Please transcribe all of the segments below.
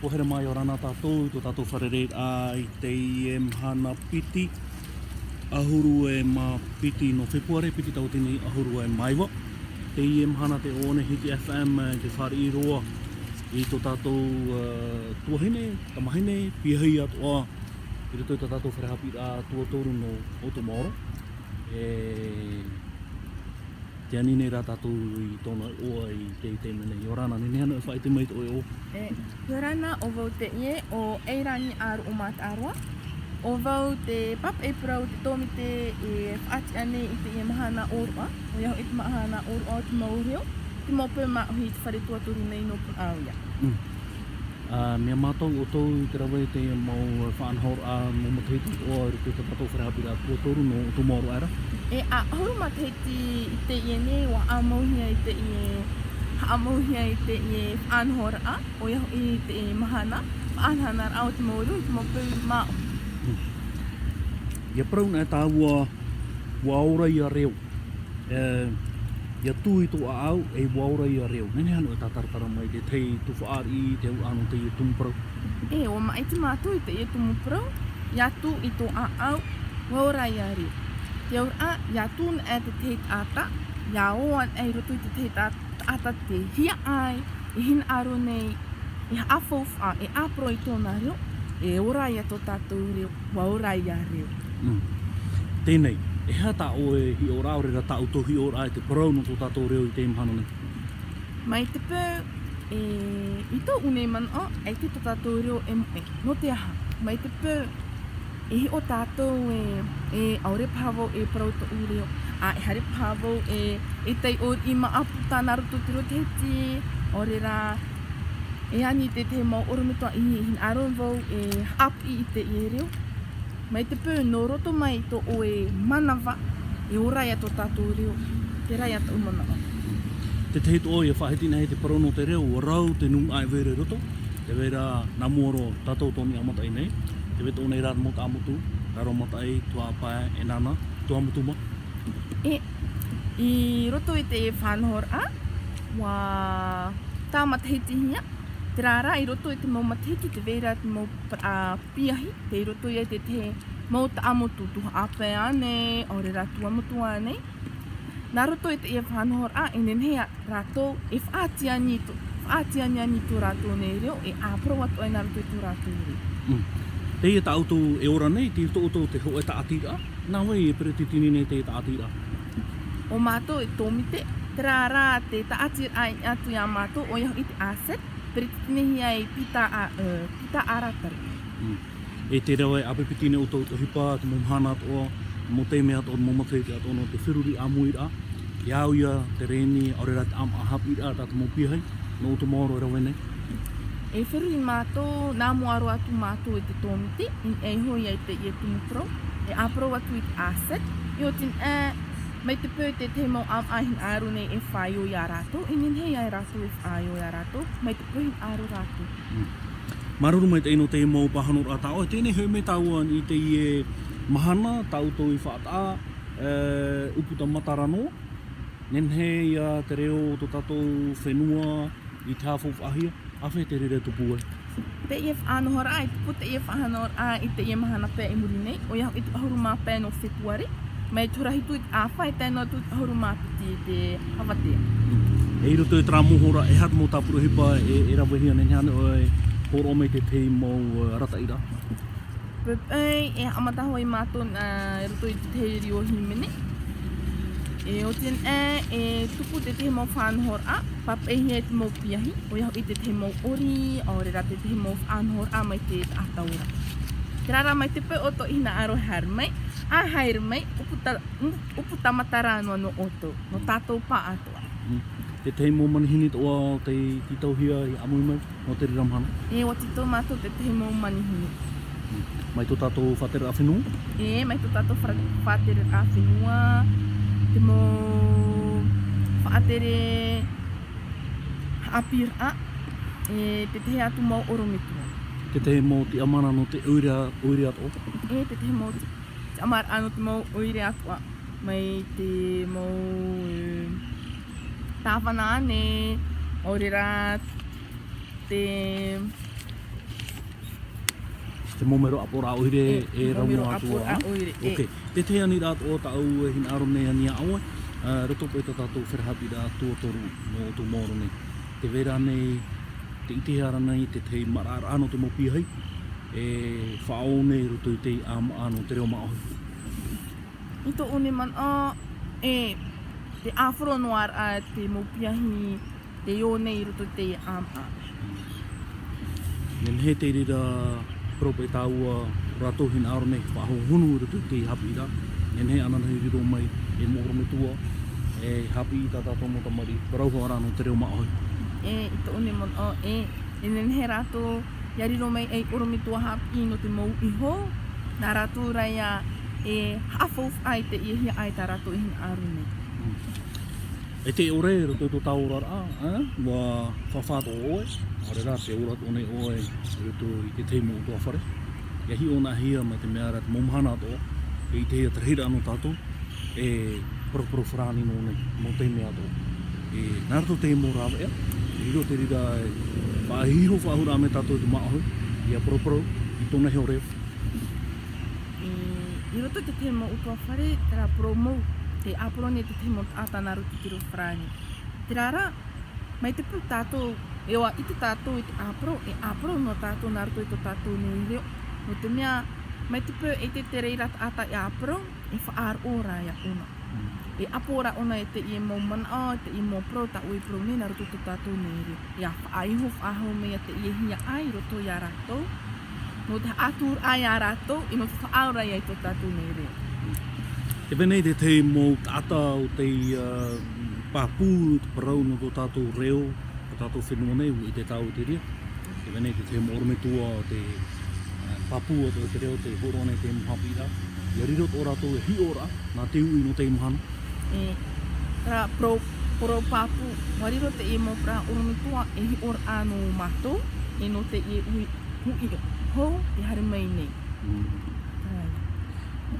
Pohere mai o rana tātou, tō tātou wharereit ai te i mhana piti. Ahuru e ma piti no Februare, piti tau tini ahuru e maiwa. Te i mhana te one Hiti FM te whare i roa i tō tātou tuahine, tamahine, piahei atoa. I roto i tō tātou wharehapi a tuatoru no Otomaoro. Te anine rā tātou i tōna oa i te mene. I orana, nene hana e whai te mei te oe o. Te rana o vau te ie o Eirangi aru o Mātāroa. O vau te pap e prau te tōmite e whaati ane i te ie mahana orua. O iau i te mahana orua o te maureo. Te mōpē mahi te whare tuaturu nei no pun auia. Mea mātou o tau i te rawe te mau whaanhaur a mō matahiti o i te tātou wharehapi a tuatoru no Otomaoro ara. A huru matahiti i te ie ne wa amauhia i te ie amauhia i te ie whaanhora a. O iau i te ie mahana. Whaanhana ra o te maureo i te mōpē mao. Ia prauna e tāua waora i a reo. Ia tū i tō au e waora i a reo. Nene hano e tātaratara mai te tei tu whaari i te au anu te i tumprau. O mai te mātou i te ie tumprau. Ia tū i tō au waora i a reo. Te aur a, ia tūna e te teit ata. Ia oan e roto i te teit ata te hia ai. I hina aro nei, i haafof a, e apro i tōna reo. E ora ia tō tātou reo, waora i a reo. Tēnei, e hea tā oe hi ora ore ra tāu tō hi ora e te parau no tō tātou reo i te imhana nei? Mai te pō, i tō unei mana o, e te tō tātou reo e moe, no te aha. Mai te pō, e hi o tātou e aure pāwau e parau tō ureo. A e hare pāwau e tei o i maapu tāna roto te rote heti, ore rā, e ani te mau oromitoa i hin aron vau e api i te i reo. Mai te pō, no roto mai tō o e manawa, e ora ia tō tātou reo, te rai ata umana o. Te teit o ia whaheti nei te parau no te reo, o rau te nung ai vere roto. Te vera namuoro tātou tōni amatai nei. Te weta o nei rāra mota amutu, rāra matai, tua pae, e nana, tua amutu ma. I roto i te whanhor a, wa tā matahiti hia. Te rāra i roto i te mau matahiti, te vera te mau piahi, te i roto i te mau ta amutu tuha ape ane, ore rā tua amutu ane. Nā roto i te ia whanhor a, e nenhea rātou e whaati ani tō rātou nei reo, e āpro atu ai nā roto i tō rātou reo. Te ia tā auto e ora nei, te roto te ho e tā atira, nā wei e pere te tini nei te tā atira. O mātou e tōmite, te rāra te tā atira ai atu i a mātou, o iau i te asset, pere te tinehi ai pita aratari. E te rewa e apepitine o tō hipa, te momhana atoa, mo te mea atoa, mo matahiti atoa no te whiruri a muira, iau ia, te reni, aurera te am ahapi ira, tā te mo pihai, no Otomaoro e rawe nei. E whiruri mātou, nā moaro atu mātou e te tōmiti, e hoi ai te ie tumupro, e apro atu i te asset, i o tin mai te pō te mau am ahin aru nei e whaio i a rātou, i ninhei ai rātou e whaio i a rātou, mai te pōhin aru rātou. Maruru mai te ino te mau pahanor a tāo, tēnei hau me tāuan i te ie mahana, tāu tō i whaata, uputa matarano, nenhei a te reo tō tātou whenua i te hawhawh ahia, awhe te rere tupu ai. Te ie whaanohora ai, te ie whaanohora ai i te ie mahana pē e muri nei, o iau i te ahuru mā pē no Februare, mai turahitu i te āwhai tēnā tu ahuru mā piti i te hawatea. E roto e tērā mohora, e hatu mō tāpura hipa e rawahia nene hana e horo me te tei mau rata ira. Pēpei e amataho i mātou roto i te tei rio himene. E o tien e tupu te te mau whanhora, papei he te mau piahi, o iau i te te mau ori, ore rā te te mau whanhora mai te ataura. Te rara mai te pē oto ina aro har mai, a haere mai, upu tamatara anua no oto, no tātou pā atoa. Te tei mō manihini toa te tauhia i amui mai, no te riramhana. E o tito mātou te te mau manihini. Mai tō tātou whatere a whenua? Mai tō tātou whatere a whenua, te mau whatere apira, te te atu mau oromitua. Te te mō te amana no te uire ato? Te te mau te amara ano te mau uire atua, mai te mau tāwana ane, ore rā Te momero apora oire e momero raunga atua. apora oire, e. Ok. Te te ani rāt o tau e hin aro nei ani aoe. Roto po e ta tātou wherhapi rā tua toru no o tu moro nei. Te vera nei, te ite ara nei, te te marara ano te mopi hei. E whao nei roto i te ano te reo maohi. I tō one man a, te awhoro noar a te mopiahi te o nei roto te ama. Nen he te rira prope tāua rato hin aro nei whaho hunu roto i te hapi rā. Nen he anana hi riro mai e moro me tua. E hapi i tā tātou mo tamari. Parauho ara no te reo maohi. I tō one man a, nen he rato, ia riro mai e oro me tua hapi no te mou iho. Nā rato rai a hawhauf ai te iehia ai tā rato i hin aro nei. E te ore roto i tō tāura rā, wa whawhāto oe. Ore rā te ora tōne oe roto i te teimo o tō whare. Ia hi ona hia mai te mea rā te momhana tō. E i te hea terhira anō tātou. E poroporo whrāni nō nei, mō te mea tō. E nā rato teimo rāwa ea. I riro te rira e whahiho whahura me tātou i te maahui. Ia poroporo i tōna heo reo. I roto te teimo o tō whare, te rā promo, te aporo ne te teimo ata nā roto tiro whrāni. Te rā, mai te pū tātou, e oa i te tātou i te aporo no tātou nā roto i tō tātou nei reo. No te mea, mai te pū e te reira ata i aporo, e whaar ora ia ona. E apora ona e te i mō mana, te i mō pro, ta ui pro nei nā roto tō tātou nei reo. Ia whaaiho whaaho mea te i hia ai roto i a rātou. No te atur ai a rātou, i no te whaaura i tō tātou nei reo. E venei te te mō tata o te pāpū, te parau no tō tātou reo, tō tātou whenua nei i te tau te ria. E venei te te mō orometua o te pāpū o te reo, te horone te mhapi rā. Ia riro tō rātou e hi ora, nā te ui no te mahana. Rā poro pāpū, wariro te e mō pra orometua e hi ora anō mātou, e no te e ui hui ho, te hare mai nei.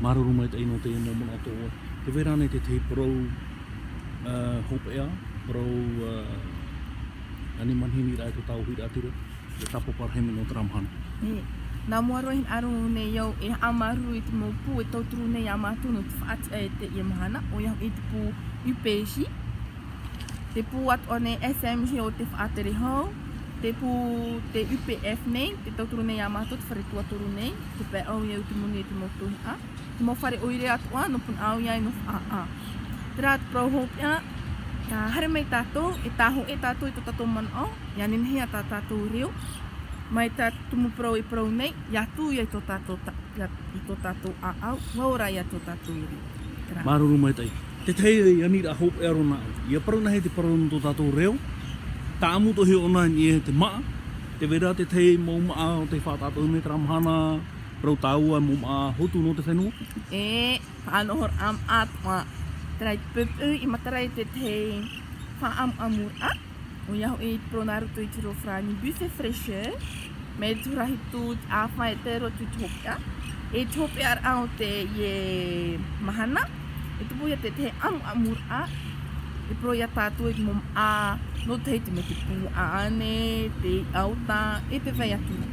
Maruru mai te ino te ino mona tō. Te vera nei te te parau hopea, parau ani manhini rai tō tau hira atira, te tapo parhemi no tramhana. Nā moaro hin aro nei iau e amaru i te mō pū e tauturu nei a mātou no te whaati e te ia mahana, o iau i te pū UPC. Te pū atu ane SMG o te whaatere hau, te pū te UPF nei, te tauturu nei a mātou, te whare tuatoru nei, te pē au iau te muni e te mō tohi a. Te mō whare oire atu a, no pun au iai no wha a. Te rā te prau hopea, ka hare mai tātou, e tāho e tātou i tō tātou mana o, ia nenhea tā tātou reo. Mai tā tumu prau i prau nei, ia tū i tō tātou a au, waura i tō tātou i reo. Maruru mai tei. Te tei i anira hopea rona au. Ia parau na he te parau no tō tātou reo. Tā amuto hi ona ni e te maa. Te vera te tei mō maa o te whātātou me tramhana, prau tāua mō maa hotu no te whenua. Whaanohor am atua. Terai pupu i matarai te tei whaam amur a. O iau e pro nā ruto i tiro whrani buffet fresher. Me turahi tū a whae te rotu tōpea. E tōpea ar au te ie mahana. E tupu ia te amur a. E pro ia tātou e mom a. No te heiti me te pū a ane, te auta, e te whai atura.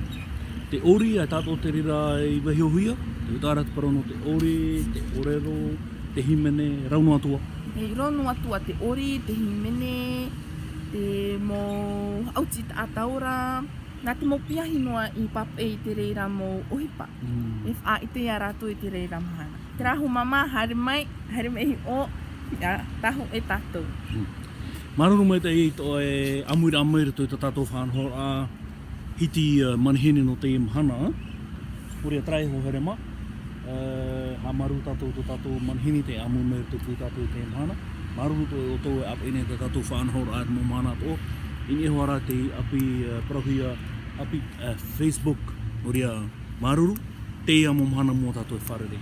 Te ori a tātou te rira i wahiohia. Te utara te parau no te ori, te orero, te himene, rauno atua. Hei rauno atua te ori, te himene, te mō auti ta ataura. Nā te mō piahi noa i pape i te reira mō ohipa. E wha i te ia rātou i te reira mahana. Te rahu mama, hare mai o, ia tahu e tātou. Maruru mai te i tō e amuira tō i tā tātou whanhor a hiti manihini no te imahana. Puria trai ho here ma. Ha maru tātou tō tātou manihini te amuira tō tātou i te imahana. Maruru tō o tō e api nei te tātou whanhor a mō mana tō. Ini e hoara te api parahia, api Facebook, oria maruru, te ia mō mana mō tātou e wharere.